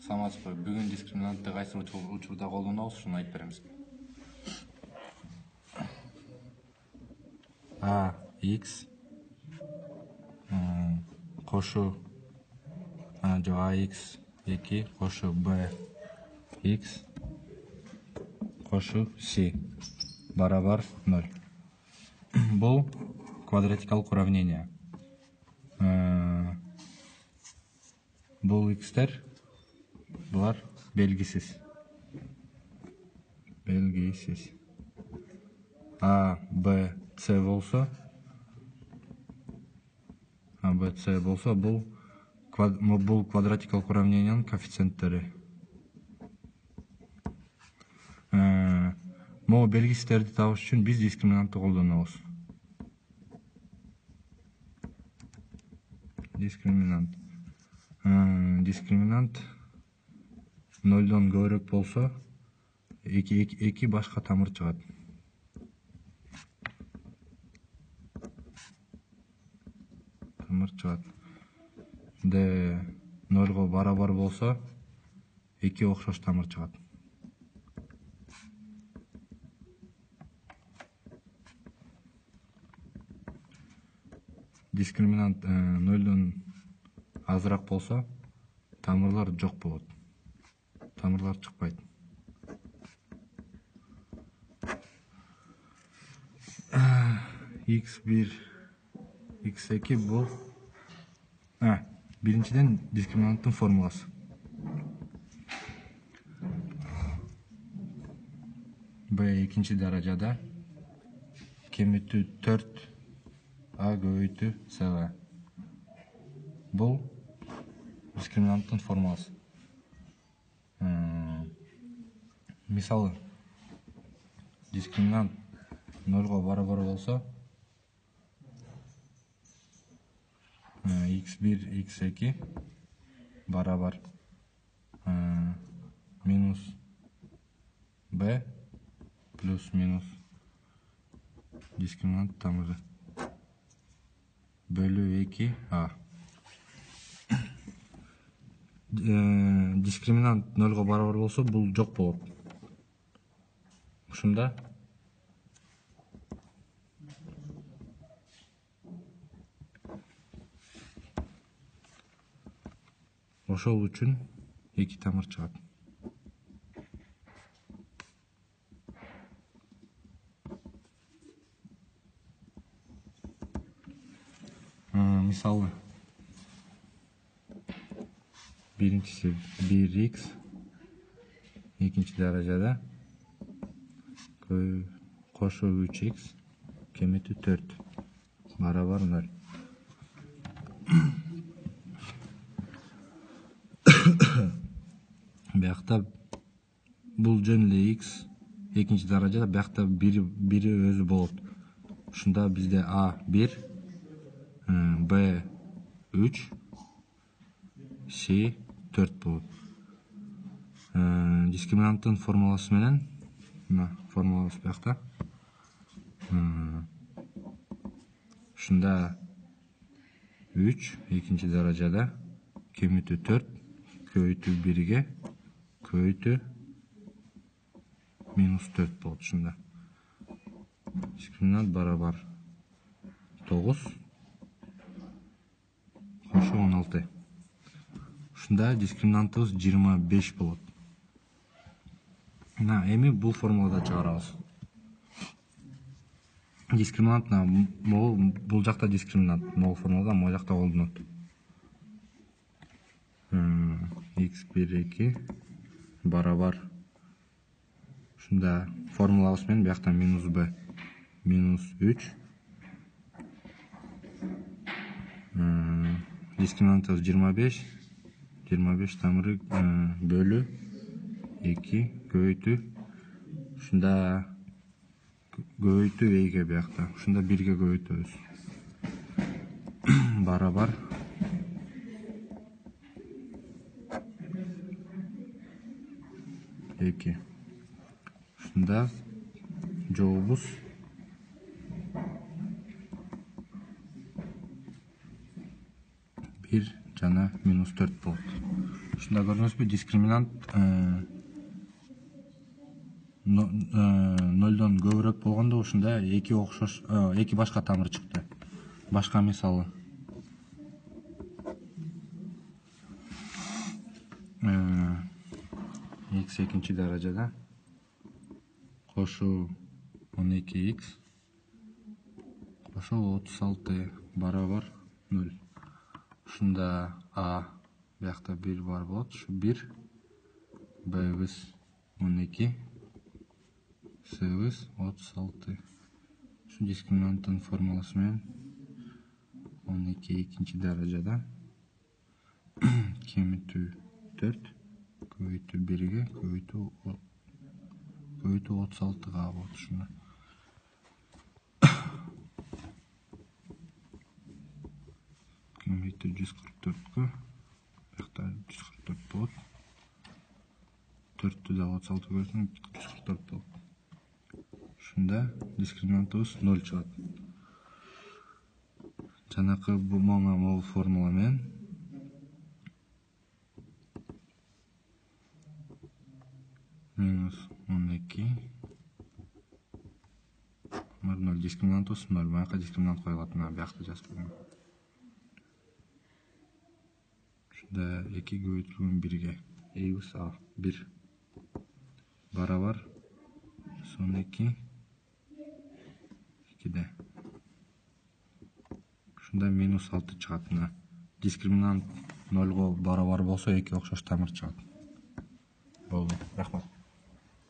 Саламатсызбы. Бүгүн дискриминантты кайсы учурда колдонобуз, ушуну айтып беребиз. А, X кошу AX 2 кошу B X кошу C барабар 0. Бул квадратикалык уравнение. Бул x'тер, булар белгисиз. A, B, C болсо, бул квадратикалык уравнениянын коэффициенттери. Могу белгисиздерди табыш үчүн биз дискриминантты колдонобуз. Дискриминант 0дон көбүрөөк болсо, эки башка тамыр чыгат. Де 0го барабар болсо, эки окшош тамыр чыгат. Дискриминант 0дон азыраак болсо, тамырлар жок болот. Тамырлар чыкпайт. X1, X2 бул биринчиден дискриминанттын формуласы. B экинчи даражада кемитүү 4 A көбөйтүү CB. Бул дискриминанттын формуласы. Мисалы, дискриминант 0го барабар болсо, X1, X2 барабар минус B плюс минус дискриминант тамыры бөлүү 2A. Дискриминант 0го барабар болсо, бул жок болот. Ушунда ошол үчүн эки тамыр чыгат. Мисалы, биринчиси 1x экинчи даражада кошу 3x кемитүү 4 барабар 0. Биякта бул жөн эле x экинчи даражада, биякта бири өзү болот. Ушунда бизде A1, B3, C 4 болот. Дискриминанттын формуласы менен, формуласы биякта. Ушунда 3 экинчи даражада кемитүү 4 көбөйтүү 1ге көбөйтүү минус 4 болот. Ушунда дискриминант барабар 9 кошу 16. Ушунда дискриминантыбыз 25 болот. Эми бул формулада чыгарабыз. Дискриминант бул жакта дискриминант, могу формулада могу жакта колдонот. X1, 2 барабар. Ушунда формулабыз менен биякта минус B минус 3. Дискриминантыбыз 25. 25 тамыры бөлүү 2 көбөйтүү. Ушунда көбөйтүү 2ге биякта. Ушунда 1ге көбөйтөбүз. Барабар 2. Ушунда жообуз 1 жана минус 4 болот. Ушунда көрдүңүзбү, дискриминант нолдон көбүрөөк болгондо ушунда эки башка тамыр чыкты. Башка мисалы x экинчи даражада кошуу 12x кошуу 36 барабар 0. Ушунда a биякта 1 бар болот. Ушу 1, b'биз 12, c'биз 36. Ушу дискриминанттын формуласы менен 12 экинчи даражада кемитүү 4 көбөйтүү 1ге көбөйтүү 36га болот. Ушунда кемитүү 144гө биякта 144 болот. 4-тү да 36 көрсөң 144 болот. Ушунда дискриминантыбыз 0 чыгат. Жанакы могул формула менен минус 12 0 дискриминантыбыз 0. Бияка дискриминант коюлат. Мына биякта жазып койгон. Ушунда 2 көбөйтүлгөн 1ге эйбиз a 1 барабар 12 2де. Ушунда минус 6 чыгат. Мына дискриминант 0го барабар болсо 2 окшош тамыр чыгат. Болду. Рахмат.